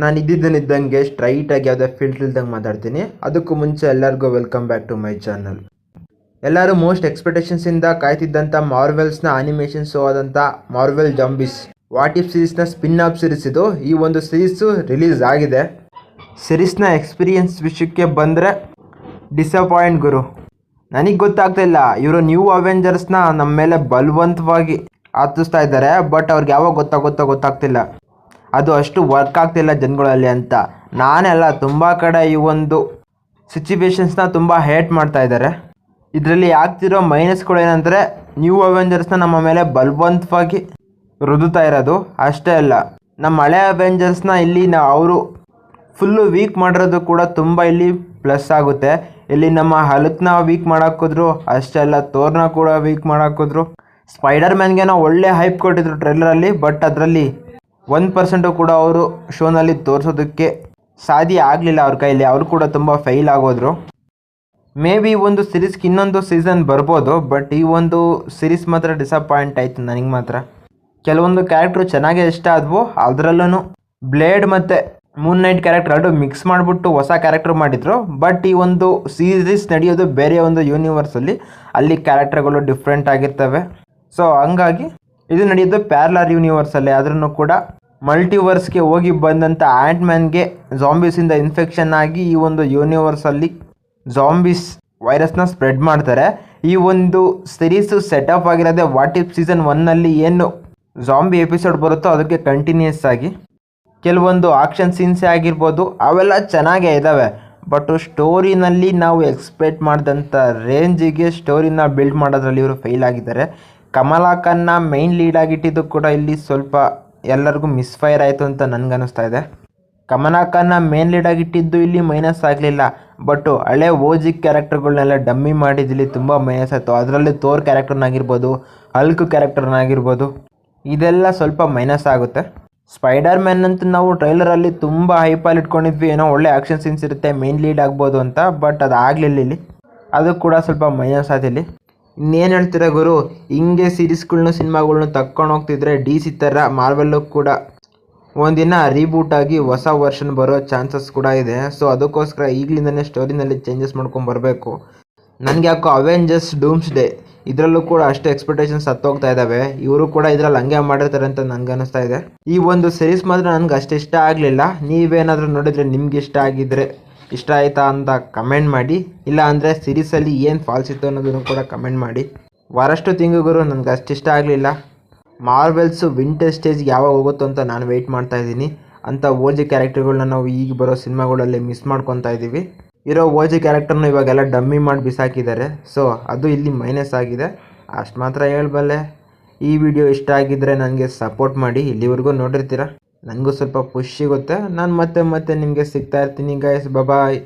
ನಾನು ಇದ್ದಂಗೆ ಸ್ಟ್ರೈಟಾಗಿ ಯಾವುದೇ ಫಿಲ್ಟರ್ ಇಲ್ದಂಗೆ ಮಾತಾಡ್ತೀನಿ. ಅದಕ್ಕೂ ಮುಂಚೆ ಎಲ್ಲರಿಗೂ welcome back to my channel. ಎಲ್ಲರೂ ಮೋಸ್ಟ್ ಎಕ್ಸ್ಪೆಕ್ಟೇಷನ್ಸಿಂದ ಕಾಯ್ತಿದ್ದಂಥ ಮಾರ್ವೆಲ್ಸ್ನ ಆನಿಮೇಷನ್ ಶೋ ಆದಂಥ ಮಾರ್ವೆಲ್ ಜಾಂಬೀಸ್ ವಾಟ್ ಇಫ್ ಸೀರೀಸ್ನ ಸ್ಪಿನ್ ಆಫ್ ಸೀರೀಸ್ ಇದು. ಈ ಒಂದು ಸೀರೀಸು ರಿಲೀಸ್ ಆಗಿದೆ. ಸೀರೀಸ್ನ ಎಕ್ಸ್ಪೀರಿಯನ್ಸ್ ವಿಷಯಕ್ಕೆ ಬಂದರೆ ಡಿಸಪಾಯಿಂಟ್ ಗುರು. ನನಗೆ ಗೊತ್ತಾಗ್ತಾಯಿಲ್ಲ, ಇವರು ನ್ಯೂ ಅವೆಂಜರ್ಸ್ನ ನಮ್ಮ ಮೇಲೆ ಬಲವಂತವಾಗಿ ಹತ್ತಿಸ್ತಾ ಇದ್ದಾರೆ. ಬಟ್ ಅವ್ರಿಗೆ ಯಾವಾಗ ಗೊತ್ತಾಗ್ತಿಲ್ಲ, ಅದು ಅಷ್ಟು ವರ್ಕ್ ಆಗ್ತಿಲ್ಲ ಜನಗಳಲ್ಲಿ ಅಂತ. ನಾನೆಲ್ಲ ತುಂಬ ಕಡೆ ಈ ಒಂದು ಸಿಚುವೇಶನ್ಸ್ನ ತುಂಬ ಹೇಟ್ ಮಾಡ್ತಾ ಇದ್ದಾರೆ. ಇದರಲ್ಲಿ ಆಗ್ತಿರೋ ಮೈನಸ್ಗಳು ಏನಂದರೆ, ನ್ಯೂ ಅವೆಂಜರ್ಸ್ನ ನಮ್ಮ ಮೇಲೆ ಬಲವಂತವಾಗಿ ರುದುತ್ತಾ ಇರೋದು ಅಷ್ಟೇ ಅಲ್ಲ, ನಮ್ಮ ಹಳೆ ಅವೆಂಜರ್ಸ್ನ ಇಲ್ಲಿ ಅವರು ಫುಲ್ಲು ವೀಕ್ ಮಾಡಿರೋದು ಕೂಡ ತುಂಬ ಇಲ್ಲಿ ಪ್ಲಸ್ ಆಗುತ್ತೆ. ಇಲ್ಲಿ ನಮ್ಮ ಹಲಕ್ನ ವೀಕ್ ಮಾಡೋಕ್ಕೋದ್ರು ಅಷ್ಟೇ ಅಲ್ಲ, ಥೋರ್ನ ಕೂಡ ವೀಕ್ ಮಾಡೋಕ್ಕೋದ್ರು. ಸ್ಪೈಡರ್ ಮ್ಯಾನ್ಗೆ ಒಳ್ಳೆ ಹೈಪ್ ಕೊಟ್ಟಿದ್ರು ಟ್ರೈಲರಲ್ಲಿ, ಬಟ್ ಅದರಲ್ಲಿ 1% ಕೂಡ ಅವರು ಶೋನಲ್ಲಿ ತೋರಿಸೋದಕ್ಕೆ ಸಾಧ್ಯ ಆಗಲಿಲ್ಲ ಅವ್ರ ಕೈಲಿ. ಅವರು ಕೂಡ ತುಂಬ ಫೇಲ್ ಆಗೋದ್ರು. ಮೇ ಬಿ ಒಂದು ಸೀರೀಸ್ಗೆ ಇನ್ನೊಂದು ಸೀಸನ್ ಬರ್ಬೋದು, ಬಟ್ ಈ ಒಂದು ಸೀರೀಸ್ ಮಾತ್ರ ಡಿಸಪಾಯಿಂಟ್ ಆಯಿತು ನನಗೆ ಮಾತ್ರ. ಕೆಲವೊಂದು ಕ್ಯಾರೆಕ್ಟ್ರು ಚೆನ್ನಾಗೇ ಇಷ್ಟ ಆದವು. ಅದರಲ್ಲೂ ಬ್ಲೇಡ್ ಮತ್ತು ಮೂನ್ ನೈಟ್ ಕ್ಯಾರೆಕ್ಟರ್ ಎರಡು ಮಿಕ್ಸ್ ಮಾಡಿಬಿಟ್ಟು ಹೊಸ ಕ್ಯಾರೆಕ್ಟರ್ ಮಾಡಿದರು. ಬಟ್ ಈ ಒಂದು ಸೀರೀಸ್ ನಡೆಯೋದು ಬೇರೆ ಒಂದು ಯೂನಿವರ್ಸಲ್ಲಿ, ಅಲ್ಲಿ ಕ್ಯಾರೆಕ್ಟರ್ಗಳು ಡಿಫ್ರೆಂಟ್ ಆಗಿರ್ತವೆ. ಸೊ ಹಂಗಾಗಿ ಇದು ನಡೆಯೋದು ಪ್ಯಾರಲರ್ ಯೂನಿವರ್ಸಲ್ಲಿ. ಆದ್ರೂ ಕೂಡ ಮಲ್ಟಿವರ್ಸ್ಗೆ ಹೋಗಿ ಬಂದಂಥ ಆ್ಯಂಟ್ಮ್ಯಾನ್ಗೆ ಜಾಂಬೀಸಿಂದ ಇನ್ಫೆಕ್ಷನ್ ಆಗಿ ಈ ಒಂದು ಯೂನಿವರ್ಸಲ್ಲಿ ಜಾಂಬೀಸ್ ವೈರಸ್ನ ಸ್ಪ್ರೆಡ್ ಮಾಡ್ತಾರೆ. ಈ ಒಂದು ಸೀರೀಸು ಸೆಟಪ್ ಆಗಿರೋದೆ ವಾಟ್ ಇಫ್ ಸೀಸನ್ 1ನಲ್ಲಿ ಏನು ಜಾಂಬಿ ಎಪಿಸೋಡ್ ಬರುತ್ತೋ ಅದಕ್ಕೆ ಕಂಟಿನ್ಯೂಸ್ ಆಗಿ. ಕೆಲವೊಂದು ಆಕ್ಷನ್ ಸೀನ್ಸೇ ಆಗಿರ್ಬೋದು, ಅವೆಲ್ಲ ಚೆನ್ನಾಗೇ ಇದ್ದಾವೆ. ಬಟ್ ಸ್ಟೋರಿನಲ್ಲಿ ನಾವು ಎಕ್ಸ್ಪೆಕ್ಟ್ ಮಾಡಿದಂಥ ರೇಂಜಿಗೆ ಸ್ಟೋರಿನ ಬಿಲ್ಡ್ ಮಾಡೋದ್ರಲ್ಲಿ ಇವರು ಫೇಲ್ ಆಗಿದ್ದಾರೆ. ಕಮಲಾ ಖಾನ್ನ ಮೈನ್ ಲೀಡ್ ಆಗಿಟ್ಟಿದ್ದು ಕೂಡ ಇಲ್ಲಿ ಸ್ವಲ್ಪ ಎಲ್ಲರಿಗೂ ಮಿಸ್ಫೈರ್ ಆಯಿತು ಅಂತ ನನಗನ್ನಿಸ್ತಾ ಇದೆ. ಕಮಲಾ ಖಾನ್ನ ಮೇನ್ ಲೀಡ್ ಆಗಿಟ್ಟಿದ್ದು ಇಲ್ಲಿ ಮೈನಸ್ ಆಗಲಿಲ್ಲ, ಬಟ್ ಹಳೆ ಓಜಿ ಕ್ಯಾರೆಕ್ಟರ್ಗಳನ್ನೆಲ್ಲ ಡಮ್ಮಿ ಮಾಡಿದ್ದಿಲ್ಲಿ ತುಂಬ ಮೈನಸ್ ಆಯಿತು. ಅದರಲ್ಲಿ ಥೋರ್ ಕ್ಯಾರೆಕ್ಟರ್ನಾಗಿರ್ಬೋದು, ಹಲ್ಕ್ ಕ್ಯಾರೆಕ್ಟರ್ನಾಗಿರ್ಬೋದು, ಇದೆಲ್ಲ ಸ್ವಲ್ಪ ಮೈನಸ್ ಆಗುತ್ತೆ. ಸ್ಪೈಡರ್ ಮ್ಯಾನ್ ಅಂತೂ ನಾವು ಟ್ರೈಲರಲ್ಲಿ ತುಂಬ ಹೈಪಲ್ಲಿ ಇಟ್ಕೊಂಡಿದ್ವಿ, ಏನೋ ಒಳ್ಳೆ ಆ್ಯಕ್ಷನ್ ಸೀನ್ಸ್ ಇರುತ್ತೆ, ಮೇನ್ ಲೀಡ್ ಆಗ್ಬೋದು ಅಂತ. ಬಟ್ ಅದು ಆಗಲಿಲ್ಲ ಇಲ್ಲಿ, ಅದು ಕೂಡ ಸ್ವಲ್ಪ ಮೈನಸ್ ಆದಿಲ್ಲಿ. ಇನ್ನೇನು ಹೇಳ್ತೀರಾ ಗುರು, ಹಿಂಗೆ ಸೀರೀಸ್ಗಳ್ನು ಸಿನಿಮಾಗಳ್ನು ತಕ್ಕೊಂಡು ಹೋಗ್ತಿದ್ರೆ DC ಥರ ಮಾರ್ವೆಲ್ಲು ಕೂಡ ಒಂದಿನ ರೀಬೂಟ್ ಆಗಿ ಹೊಸ ವರ್ಷನ್ ಬರೋ ಚಾನ್ಸಸ್ ಕೂಡ ಇದೆ. ಸೊ ಅದಕ್ಕೋಸ್ಕರ ಈಗಲಿಂದನೇ ಸ್ಟೋರಿನಲ್ಲಿ ಚೇಂಜಸ್ ಮಾಡ್ಕೊಂಡು ಬರಬೇಕು. ನನಗೆ ಯಾಕೋ ಅವೆಂಜರ್ಸ್ ಡೂಮ್ಸ್ ಡೇ ಇದರಲ್ಲೂ ಕೂಡ ಅಷ್ಟು ಎಕ್ಸ್ಪೆಕ್ಟೇಷನ್ಸ್ ಹತ್ತೋಗ್ತಾ ಇದ್ದಾವೆ. ಇವರು ಕೂಡ ಇದರಲ್ಲಿ ಹಂಗೆ ಮಾಡಿರ್ತಾರೆ ಅಂತ ನನಗೆ ಅನ್ನಿಸ್ತಾ ಇದೆ. ಈ ಒಂದು ಸೀರೀಸ್ ಮಾತ್ರ ನನಗೆ ಅಷ್ಟು ಇಷ್ಟ ಆಗಲಿಲ್ಲ. ನೀವೇನಾದರೂ ನೋಡಿದರೆ ನಿಮ್ಗೆ ಇಷ್ಟ ಆಯಿತಾ ಅಂತ ಕಮೆಂಟ್ ಮಾಡಿ. ಇಲ್ಲ ಅಂದರೆ ಸೀರೀಸಲ್ಲಿ ಏನು ಫಾಲ್ಸ್ ಇತ್ತು ಅನ್ನೋದನ್ನು ಕೂಡ ಕಮೆಂಟ್ ಮಾಡಿ. ವಾರಷ್ಟು ತಿಂಗಳು ನನಗೆ ಅಷ್ಟು ಇಷ್ಟ ಆಗಲಿಲ್ಲ. ಮಾರ್ವೆಲ್ಸು ವಿಂಟರ್ ಸ್ಟೇಜ್ಗೆ ಯಾವಾಗ ಹೋಗುತ್ತೋ ಅಂತ ನಾನು ವೆಯ್ಟ್ ಮಾಡ್ತಾ ಇದ್ದೀನಿ. ಅಂಥ ಓಜಿ ಕ್ಯಾರೆಕ್ಟರ್ಗಳನ್ನ ನಾವು ಈಗ ಬರೋ ಸಿನಿಮಾಗಳಲ್ಲಿ ಮಿಸ್ ಮಾಡ್ಕೊತಾ ಇದ್ದೀವಿ. ಇರೋ ಓಜಿ ಕ್ಯಾರೆಕ್ಟರ್ನ ಇವಾಗೆಲ್ಲ ಡಮ್ಮಿ ಮಾಡಿ ಬಿಸಾಕಿದ್ದಾರೆ. ಸೊ ಅದು ಇಲ್ಲಿ ಮೈನಸ್ ಆಗಿದೆ, ಅಷ್ಟು ಮಾತ್ರ ಹೇಳಬಲ್ಲೆ. ಈ ವಿಡಿಯೋ ಇಷ್ಟ ಆಗಿದ್ದರೆ ನನಗೆ ಸಪೋರ್ಟ್ ಮಾಡಿ. ಇಲ್ಲಿವರೆಗೂ ನೋಡಿರ್ತೀರ, ನನಗೂ ಸ್ವಲ್ಪ ಪುಷ್ ಸಿಗುತ್ತೆ. ನಾನು ಮತ್ತೆ ನಿಮಗೆ ಸಿಗ್ತಾ ಇರ್ತೀನಿ ಗೈಸ್. ಬಾಯ್.